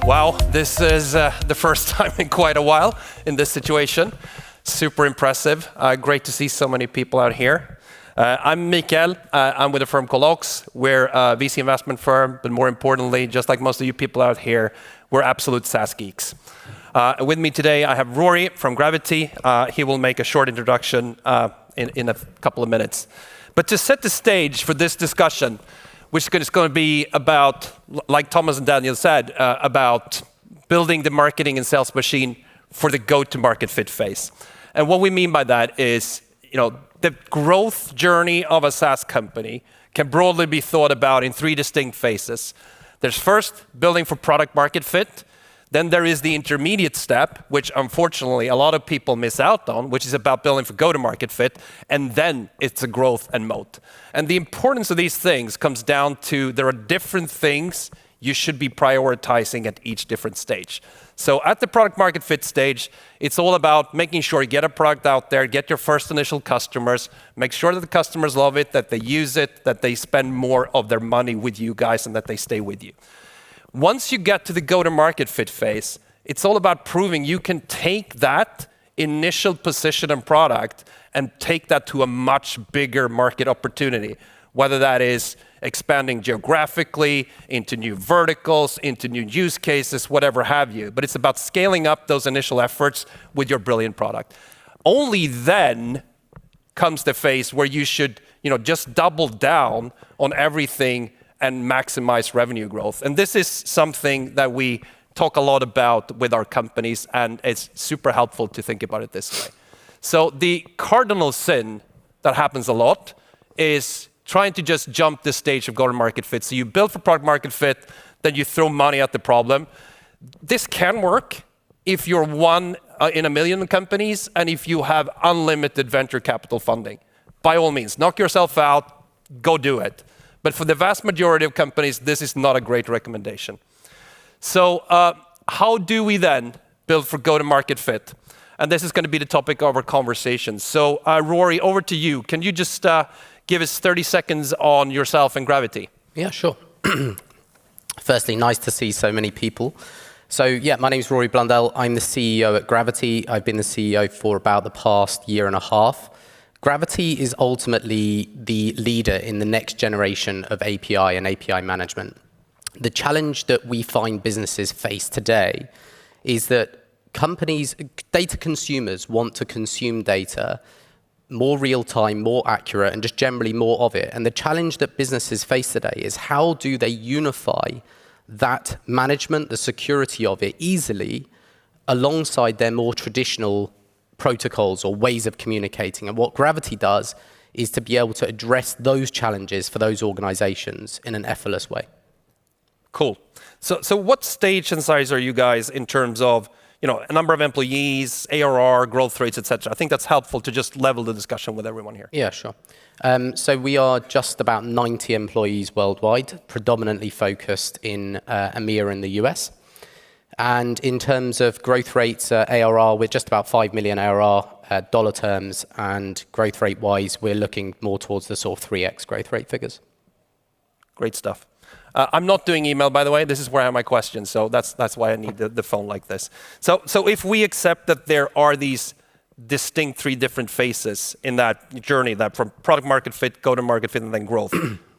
Wow, this is the first time in quite a while in this situation. Super impressive. Great to see so many people out here. I'm Mikael. I'm with a firm called Ox. We're a VC investment firm, but more importantly, just like most of you people out here, we're absolute SaaS geeks. With me today, I have Rory from Gravitee. He will make a short introduction in a couple of minutes. But to set the stage for this discussion, which is going to be about, like Thomas and Daniel said, about building the marketing and sales machine for the go-to-market fit phase. And what we mean by that is, the growth journey of a SaaS company can broadly be thought about in three distinct phases. There's first, building for product market fit. Then there is the intermediate step, which unfortunately a lot of people miss out on, which is about building for go-to-market fit. And then it's a growth and moat. And the importance of these things comes down to there are different things you should be prioritizing at each different stage. So at the product market fit stage, it's all about making sure you get a product out there, get your first initial customers, make sure that the customers love it, that they use it, that they spend more of their money with you guys, and that they stay with you. Once you get to the go-to-market fit phase, it's all about proving you can take that initial position and product and take that to a much bigger market opportunity, whether that is expanding geographically, into new verticals, into new use cases, whatever have you. But it's about scaling up those initial efforts with your brilliant product. Only then comes the phase where you should just double down on everything and maximize revenue growth. And this is something that we talk a lot about with our companies, and it's super helpful to think about it this way. So the cardinal sin that happens a lot is trying to just jump the stage of go-to-market fit. So you build for product market fit, then you throw money at the problem. This can work if you're one in a million companies and if you have unlimited venture capital funding. By all means, knock yourself out, go do it. But for the vast majority of companies, this is not a great recommendation. So how do we then build for go-to-market fit? And this is going to be the topic of our conversation. So Rory, over to you. Can you just give us 30 seconds on yourself and Gravitee? Yeah, sure. Firstly, nice to see so many people. So yeah, my name is Rory Blundell. I'm the CEO at Gravitee. I've been the CEO for about the past year and a half. Gravitee is ultimately the leader in the next generation of API and API management. The challenge that we find businesses face today is that companies, data consumers want to consume data more real-time, more accurate, and just generally more of it. And the challenge that businesses face today is how do they unify that management, the security of it easily alongside their more traditional protocols or ways of communicating. And what Gravitee does is to be able to address those challenges for those organizations in an effortless way. Cool. So what stage and size are you guys in terms of a number of employees, ARR, growth rates, etc.? I think that's helpful to just level the discussion with everyone here. Yeah, sure. So we are just about 90 employees worldwide, predominantly focused in EMEA in the US. And in terms of growth rates, ARR, we're just about 5 million ARR dollar terms, and growth rate-wise, we're looking more towards the sort of 3x growth rate figures. Great stuff. I'm not doing email, by the way. This is where I have my questions, so that's why I need the phone like this. So if we accept that there are these distinct three different phases in that journey, that from product market fit, go-to-market fit, and then growth,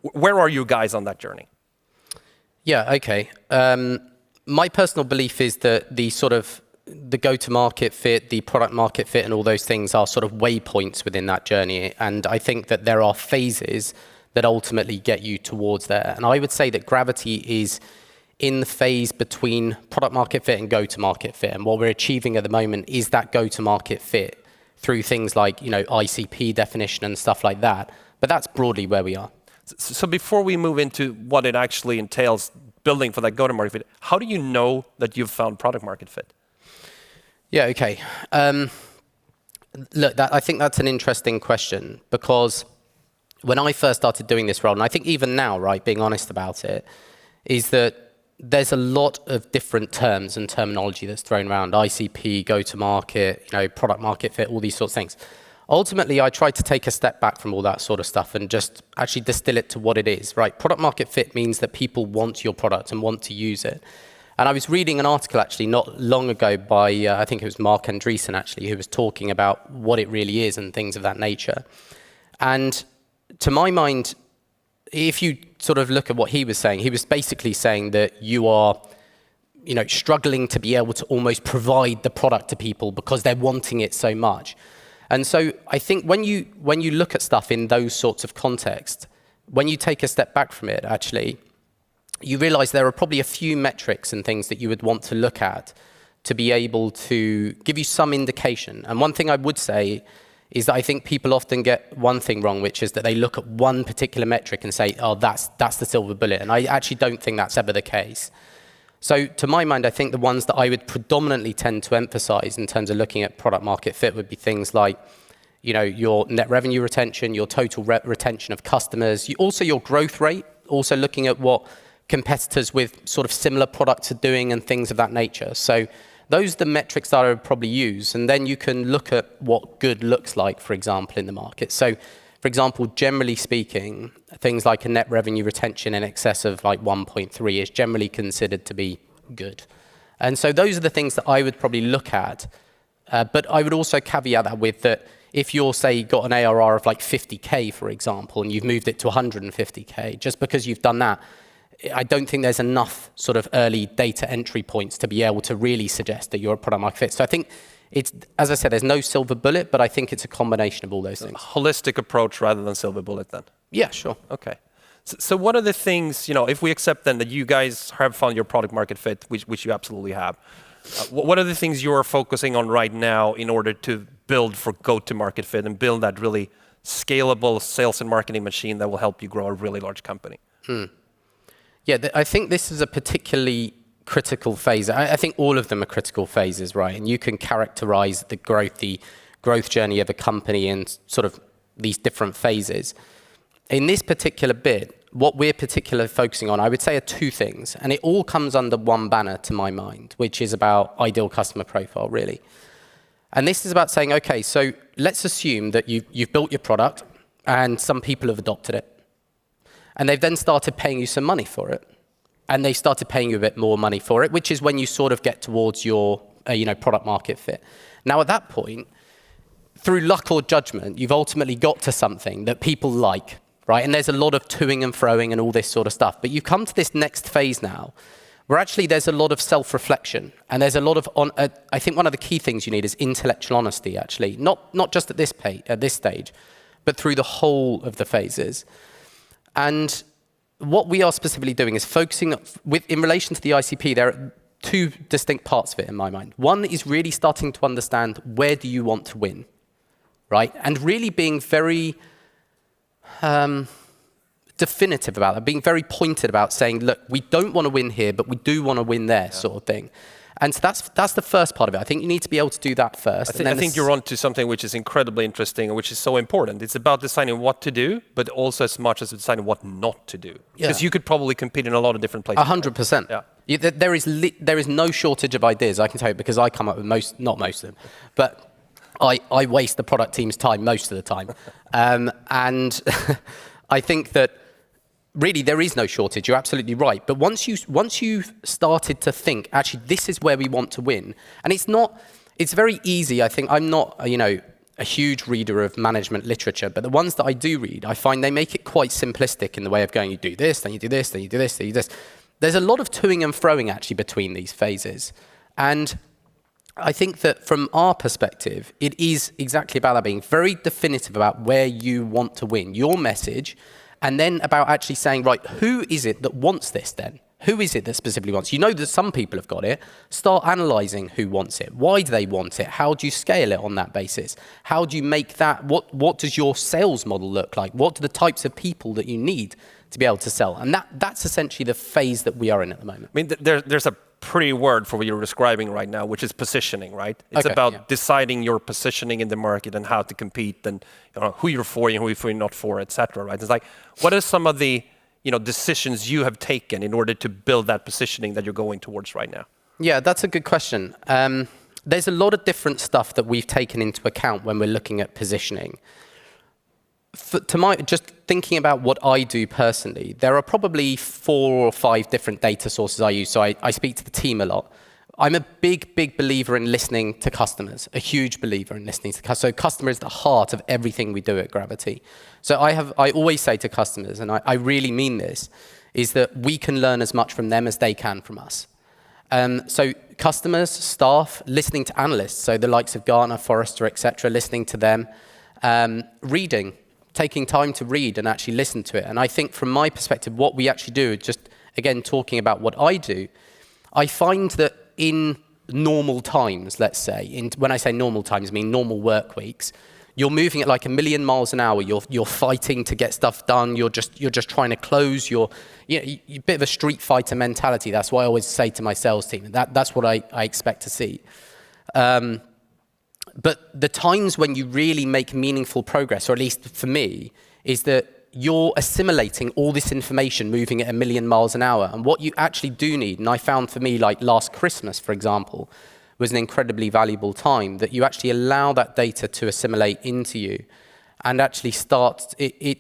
where are you guys on that journey? Yeah, okay. My personal belief is that the go-to-market fit, the product market fit, and all those things are sort of waypoints within that journey. And I think that there are phases that ultimately get you towards there. And I would say that Gravitee is in the phase between product market fit and go-to-market fit. And what we're achieving at the moment is that go-to-market fit through things like, ICP definition and stuff like that. But that's broadly where we are. So before we move into what it actually entails, building for that go-to-market fit, how do you know that you've found product market fit? Yeah, okay. Look, I think that's an interesting question, because when I first started doing this role, and I think even now, right, being honest about it, is that there's a lot of different terms and terminology that's thrown around: ICP, go-to-market, product market fit, all these sorts of things. Ultimately, I tried to take a step back from all that sort of stuff and just actually distill it to what it is, right? Product market fit means that people want your product and want to use it. And I was reading an article actually not long ago by, I think it was Mark Andreessen actually, who was talking about what it really is and things of that nature. And to my mind, if you sort of look at what he was saying, he was basically saying that you are, struggling to be able to almost provide the product to people because they're wanting it so much. And so I think when you look at stuff in those sorts of contexts, when you take a step back from it, actually, you realize there are probably a few metrics and things that you would want to look at to be able to give you some indication. And one thing I would say is that I think people often get one thing wrong, which is that they look at one particular metric and say, oh, that's the silver bullet. And I actually don't think that's ever the case. So to my mind, I think the ones that I would predominantly tend to emphasize in terms of looking at product market fit would be things like, your net revenue retention, your total retention of customers, also your growth rate, also looking at what competitors with sort of similar products are doing and things of that nature. So those are the metrics that I would probably use. And then you can look at what good looks like, for example, in the market. So, for example, generally speaking, things like a net revenue retention in excess of like 1.3 is generally considered to be good. And so those are the things that I would probably look at. But I would also caveat that with that if you're, say, got an ARR of like 50K, for example, and you've moved it to 150K, just because you've done that, I don't think there's enough sort of early data entry points to be able to really suggest that you're a product market fit. So I think it's, as I said, there's no silver bullet, but I think it's a combination of all those things. Holistic approach rather than silver bullet then? Yeah, sure. Okay. So what are the things, if we accept then that you guys have found your product market fit, which you absolutely have, what are the things you are focusing on right now in order to build for go-to-market fit and build that really scalable sales and marketing machine that will help you grow a really large company? Yeah, I think this is a particularly critical phase. I think all of them are critical phases, right? And you can characterize the growth journey of a company in sort of these different phases. In this particular bit, what we're particularly focusing on, I would say, are two things. And it all comes under one banner to my mind, which is about ideal customer profile, really. And this is about saying, okay, so let's assume that you've built your product and some people have adopted it. And they've then started paying you some money for it. And they started paying you a bit more money for it, which is when you sort of get towards your product market fit. Now, at that point, through luck or judgment, you've ultimately got to something that people like, right? And there's a lot of toing and froing and all this sort of stuff. But you come to this next phase now, where actually there's a lot of self-reflection. And there's a lot of, I think one of the key things you need is intellectual honesty, actually. Not just at this stage, but through the whole of the phases. And what we are specifically doing is focusing in relation to the ICP, there are two distinct parts of it in my mind. One is really starting to understand where do you want to win, right? And really being very definitive about that, being very pointed about saying, look, we don't want to win here, but we do want to win there, sort of thing. And so that's the first part of it. I think you need to be able to do that first. I think you're onto something which is incredibly interesting and which is so important. It's about deciding what to do, but also as much as deciding what not to do. Because you could probably compete in a lot of different places. 100%. Yeah. There is no shortage of ideas, I can tell you, because I come up with not most of them, but I waste the product team's time most of the time. And I think that really, there is no shortage. You're absolutely right. But once you've started to think, actually, this is where we want to win, and it's very easy. I think I'm not, a huge reader of management literature, but the ones that I do read, I find they make it quite simplistic in the way of going, you do this, then you do this, then you do this, then you do this. There's a lot of toing and froing actually between these phases. And I think that from our perspective, it is exactly about that, being very definitive about where you want to win, your message. And then about actually saying, right, who is it that wants this then? Who is it that specifically wants? You know that some people have got it. Start analyzing who wants it. Why do they want it? How do you scale it on that basis? How do you make that? What does your sales model look like? What are the types of people that you need to be able to sell? And that's essentially the phase that we are in at the moment. I mean, there's a pretty word for what you're describing right now, which is positioning, right? It's about deciding your positioning in the market and how to compete and who you're for and who you're not for, etc. Right? It's like, what are some of the decisions you have taken in order to build that positioning that you're going towards right now? Yeah, that's a good question. There's a lot of different stuff that we've taken into account when we're looking at positioning. just thinking about what I do personally, there are probably 4 or 5 different data sources I use. So I speak to the team a lot. I'm a big believer in listening to customers, a huge believer in listening to customers. So customer is the heart of everything we do at Gravitee. So I always say to customers, and I really mean this, is that we can learn as much from them as they can from us. So customers, staff, listening to analysts, so the likes of Gartner, Forrester, etc., listening to them, reading, taking time to read and actually listen to it. And I think from my perspective, what we actually do, just again talking about what I do, I find that in normal times, let's say, when I say normal times, I mean normal work weeks, you're moving at like 1,000,000 miles an hour. You're fighting to get stuff done. You're just trying to close. You're a bit of a street fighter mentality. That's what I always say to my sales team. That's what I expect to see. But the times when you really make meaningful progress, or at least for me, is that you're assimilating all this information moving at 1,000,000 miles an hour. And what you actually do need, and I found for me, like last Christmas, for example, was an incredibly valuable time, that you actually allow that data to assimilate into you and actually it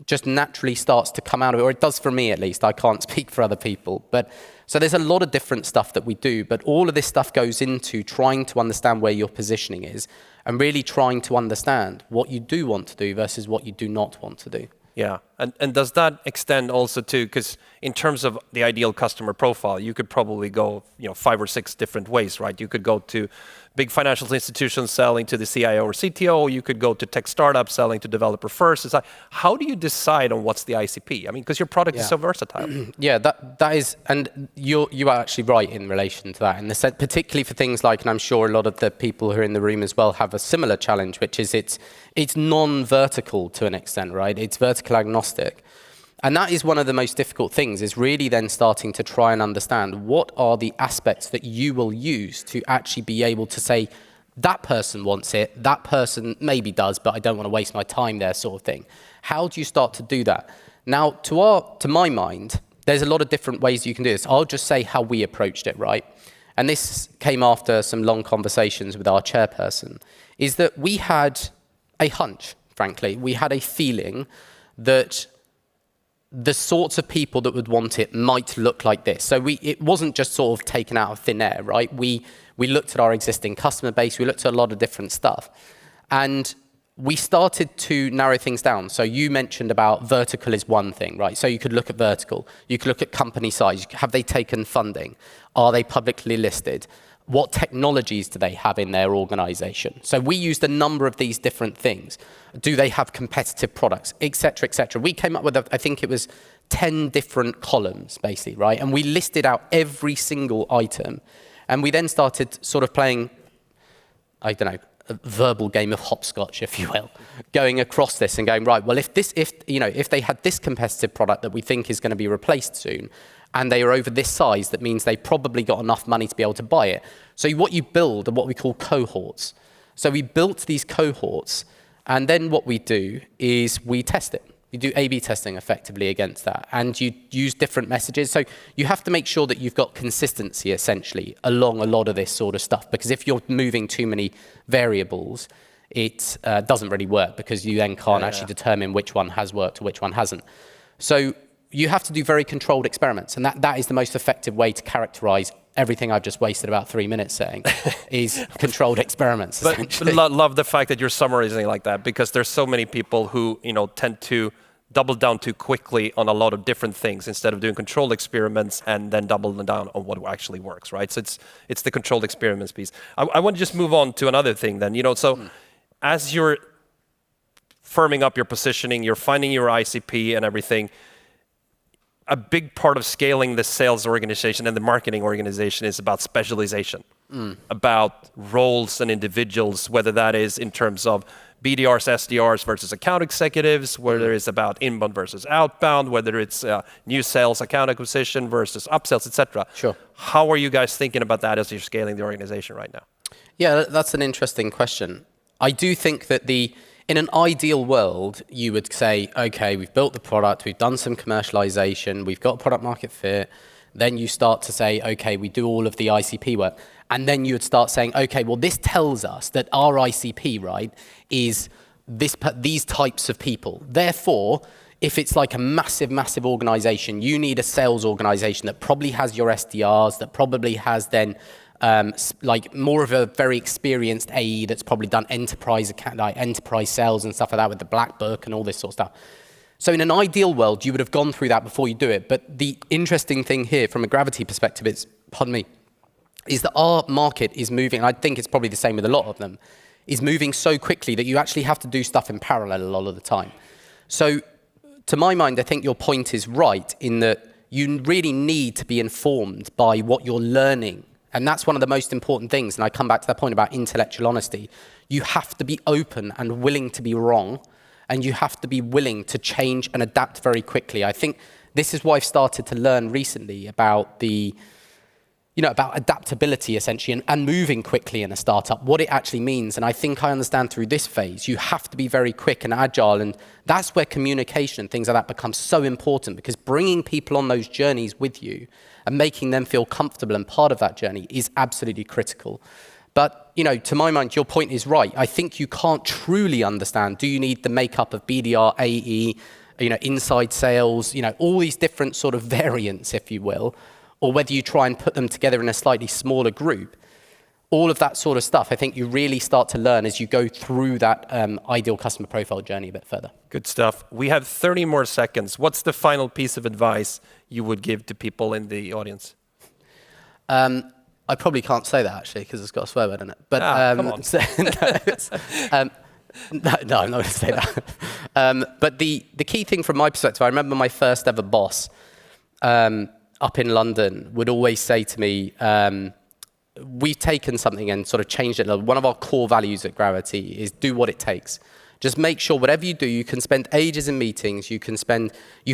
just naturally starts to come out of it, or it does for me at least. I can't speak for other people. But so there's a lot of different stuff that we do, but all of this stuff goes into trying to understand where your positioning is and really trying to understand what you do want to do versus what you do not want to do. Yeah, and does that extend also to, because in terms of the ideal customer profile, you could probably go 5 or 6 different ways, right? You could go to big financial institutions selling to the CIO or CTO, you could go to tech startups selling to developer first. It's like, how do you decide on what's the ICP? I mean, because your product is so versatile. Yeah, that is, and you are actually right in relation to that, in the sense, particularly for things like, and I'm sure a lot of the people who are in the room as well have a similar challenge, which is it's non-vertical to an extent, right? It's vertical agnostic. And that is one of the most difficult things, is really then starting to try and understand what are the aspects that you will use to actually be able to say, that person wants it, that person maybe does, but I don't want to waste my time there, sort of thing. How do you start to do that? Now, to my mind, there's a lot of different ways you can do this. I'll just say how we approached it, right? And this came after some long conversations with our chairperson, is that we had a hunch, frankly. We had a feeling that the sorts of people that would want it might look like this. So it wasn't just sort of taken out of thin air, right? We looked at our existing customer base, we looked at a lot of different stuff. And we started to narrow things down. So you mentioned about vertical is one thing, right? So you could look at vertical, you could look at company size. Have they taken funding? Are they publicly listed? What technologies do they have in their organization? So we used a number of these different things. Do they have competitive products, et cetera, et cetera? We came up with, I think it was 10 different columns, basically, right? And we listed out every single item. And we then started sort of playing, I don't know, a verbal game of hopscotch, if you will, going across this and going, right, well, if they had this competitive product that we think is going to be replaced soon, and they are over this size, that means they probably got enough money to be able to buy it. So what you build are what we call cohorts. So we built these cohorts, and then what we do is we test it. You do A/B testing effectively against that, and you use different messages. So you have to make sure that you've got consistency, essentially, along a lot of this sort of stuff, because if you're moving too many variables, it doesn't really work, because you then can't actually determine which one has worked or which one hasn't. So you have to do very controlled experiments, and that is the most effective way to characterize everything I've just wasted about 3 minutes saying, is controlled experiments. But love the fact that you're summarizing like that, because there's so many people who tend to double down too quickly on a lot of different things instead of doing controlled experiments and then doubling down on what actually works, right? So it's the controlled experiments piece. I want to just move on to another thing then. As you're firming up your positioning, you're finding your ICP and everything, a big part of scaling the sales organization and the marketing organization is about specialization, about roles and individuals, whether that is in terms of BDRs, SDRs versus account executives, whether it's about inbound versus outbound, whether it's new sales, account acquisition versus upsells, etc. Sure. How are you guys thinking about that as you're scaling the organization right now? Yeah, that's an interesting question. I do think that in an ideal world, you would say, okay, we've built the product, we've done some commercialization, we've got product market fit. Then you start to say, okay, we do all of the ICP work. And then you would start saying, okay, well, this tells us that our ICP, right, is these types of people. Therefore, if it's like a massive, massive organization, you need a sales organization that probably has your SDRs, that probably has then like more of a very experienced AE that's probably done enterprise sales and stuff like that with the black book and all this sort of stuff. So in an ideal world, you would have gone through that before you do it. But the interesting thing here from a Gravitee perspective is, pardon me, is that our market is moving, and I think it's probably the same with a lot of them, is moving so quickly that you actually have to do stuff in parallel a lot of the time. So to my mind, I think your point is right in that you really need to be informed by what you're learning. And that's one of the most important things. And I come back to that point about intellectual honesty. You have to be open and willing to be wrong. And you have to be willing to change and adapt very quickly. I think this is why I've started to learn recently about about adaptability essentially and moving quickly in a startup, what it actually means. And I think I understand through this phase, you have to be very quick and agile. And that's where communication and things like that become so important, because bringing people on those journeys with you and making them feel comfortable and part of that journey is absolutely critical. But, to my mind, your point is right. I think you can't truly understand, do you need the makeup of BDR, AE, inside sales, all these different sort of variants, if you will, or whether you try and put them together in a slightly smaller group. All of that sort of stuff, I think you really start to learn as you go through that ideal customer profile journey a bit further. Good stuff. We have 30 more seconds. What's the final piece of advice you would give to people in the audience? I probably can't say that, actually, because it's got a swear word in it. But, come on. no, I'm not going to say that. But the key thing from my perspective, I remember my first ever boss up in London would always say to me, we've taken something and sort of changed it. One of our core values at Gravitee is do what it takes. Just make sure whatever you do, you can spend ages in meetings, you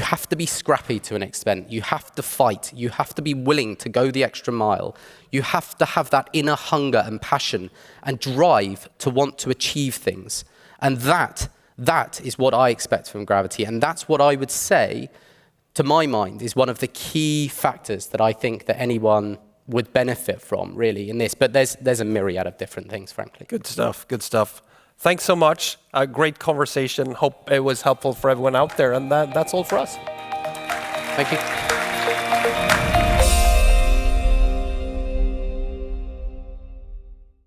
have to be scrappy to an extent, you have to fight, you have to be willing to go the extra mile, you have to have that inner hunger and passion and drive to want to achieve things. And that is what I expect from Gravitee, and that's what I would say, to my mind, is one of the key factors that I think that anyone would benefit from, really, in this. But there's a myriad of different things, frankly. Good stuff, good stuff. Thanks so much. A great conversation. Hope it was helpful for everyone out there. And that's all for us. Thank you.